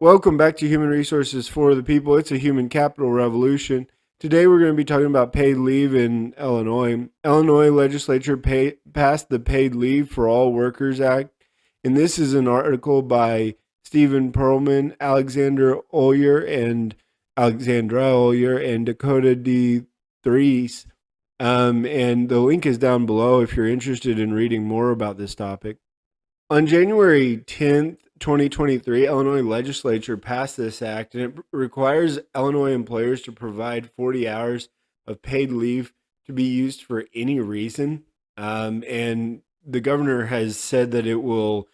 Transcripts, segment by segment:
Welcome back to Human Resources for the People. It's a human capital revolution. Today we're going to be talking about paid leave in Illinois. Illinois legislature passed the Paid Leave for All Workers Act, and this is an article by Stephen Perlman, Alexandra Ollier and Dakota D. Threes. And the link is down below if you're interested in reading more about this topic. On January 10th, 2023, Illinois legislature passed this act, and it requires Illinois employers to provide 40 hours of paid leave to be used for any reason. And the governor has said that it will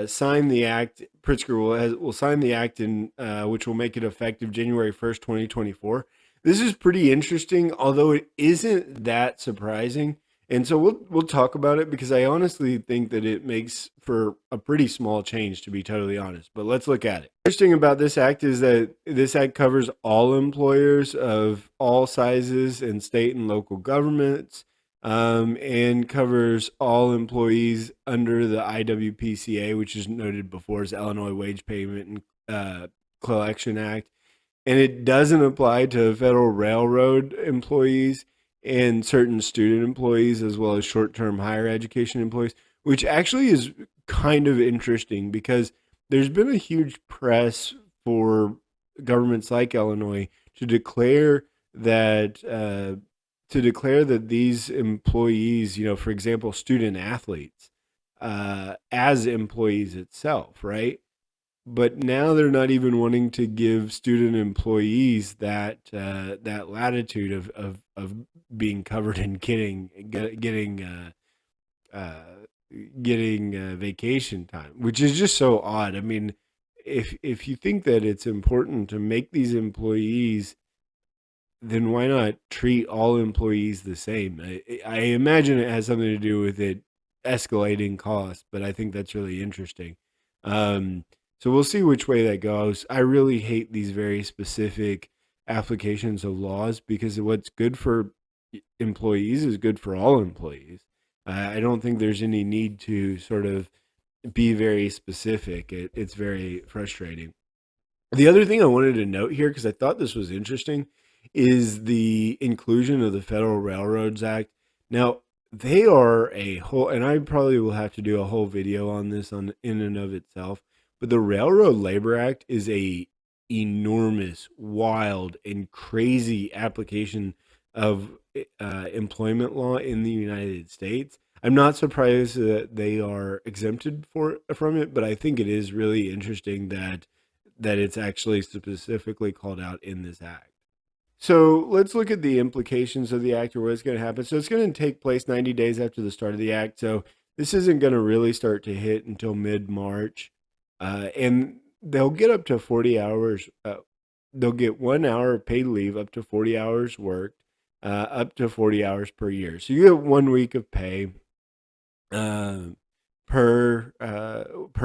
sign the act. Pritzker will sign the act, which will make it effective January 1st, 2024. This is pretty interesting, although it isn't that surprising. And so we'll talk about it because I honestly think that it makes for a pretty small change, to be totally honest. But let's look at it. Interesting about this act is that this act covers all employers of all sizes in state and local governments, and covers all employees under the IWPCA, which is noted before as Illinois Wage Payment and Collection Act. And it doesn't apply to Federal Railroad employees and certain student employees, as well as short-term higher education employees, which actually is kind of interesting because there's been a huge press for governments like Illinois to declare that these employees, for example, student athletes, as employees itself, right? But now they're not even wanting to give student employees that latitude of being covered in getting vacation time, which is just so odd. I mean, if you think that it's important to make these employees, then why not treat all employees the same? I imagine it has something to do with it escalating costs, but I think that's really interesting. So we'll see which way that goes. I really hate these very specific applications of laws because what's good for employees is good for all employees. I don't think there's any need to sort of be very specific. It's very frustrating. The other thing I wanted to note here, because I thought this was interesting, is the inclusion of the Federal Railroads Act. Now, they are a whole, and I probably will have to do a whole video on this in and of itself. But the Railroad Labor Act is a enormous, wild, and crazy application of employment law in the United States. I'm not surprised that they are exempted from it, but I think it is really interesting that it's actually specifically called out in this act. So let's look at the implications of the act or what's going to happen. So it's going to take place 90 days after the start of the act. So this isn't going to really start to hit until mid-March. And they'll get up to 40 hours. They'll get 1 hour of paid leave, up to 40 hours worked, up to 40 hours per year. So you get 1 week of pay per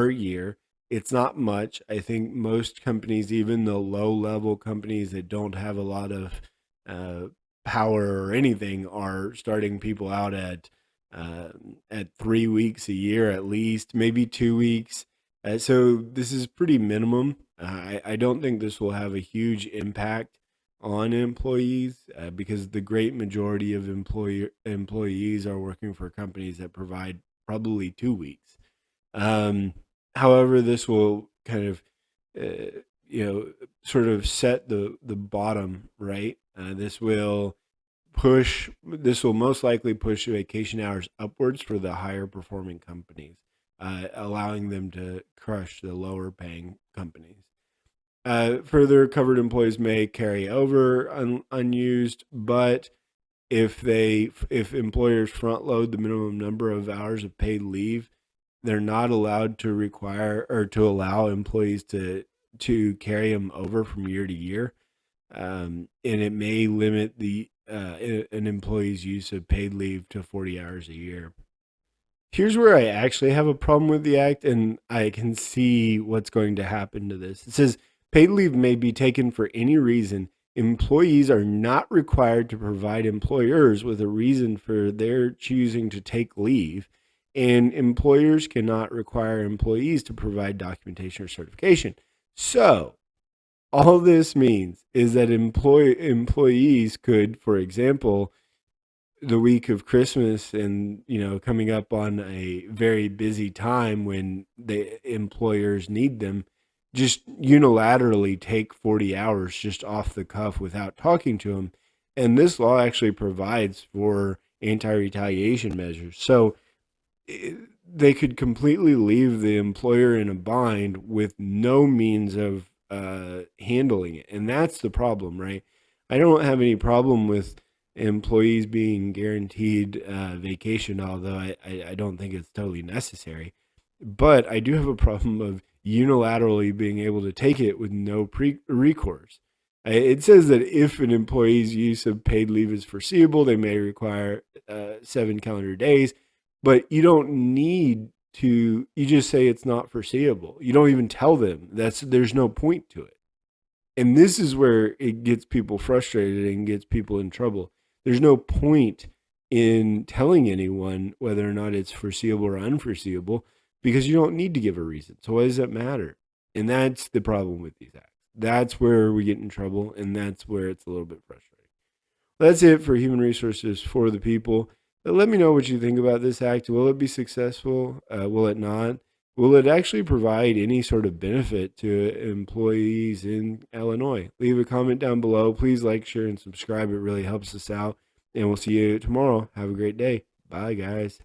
year. It's not much. I think most companies, even the low-level companies that don't have a lot of power or anything, are starting people out at 3 weeks a year at least, maybe 2 weeks. So this is pretty minimum. I don't think this will have a huge impact on employees because the great majority of employees are working for companies that provide probably 2 weeks. However, this will kind of, sort of set the bottom, right? This will most likely push vacation hours upwards for the higher performing companies, allowing them to crush the lower paying companies. Further, covered employees may carry over unused, but if employers front load the minimum number of hours of paid leave, they're not allowed to require or to allow employees to carry them over from year to year, and it may limit an employee's use of paid leave to 40 hours a year. Here's where I actually have a problem with the act, and I can see what's going to happen to this. It says paid leave may be taken for any reason. Employees are not required to provide employers with a reason for their choosing to take leave, and employers cannot require employees to provide documentation or certification. So all this means is that employees could, for example, the week of Christmas and coming up on a very busy time when the employers need them, just unilaterally take 40 hours just off the cuff without talking to them. And this law actually provides for anti-retaliation measures. So they could completely leave the employer in a bind with no means of handling it. And that's the problem, right? I don't have any problem with employees being guaranteed vacation, although I don't think it's totally necessary. But I do have a problem of unilaterally being able to take it with no recourse. It says that if an employee's use of paid leave is foreseeable, they may require 7 calendar days, but you don't need to. You just say it's not foreseeable. You don't even tell them. There's no point to it. And this is where it gets people frustrated and gets people in trouble. There's no point in telling anyone whether or not it's foreseeable or unforeseeable because you don't need to give a reason. So why does that matter? And that's the problem with these acts. That's where we get in trouble, and that's where it's a little bit frustrating. That's it for human resources for the people. Let me know what you think about this act. Will it be successful? Will it not? Will it actually provide any sort of benefit to employees in Illinois? Leave a comment down below. Please like, share, and subscribe. It really helps us out. And we'll see you tomorrow. Have a great day. Bye, guys.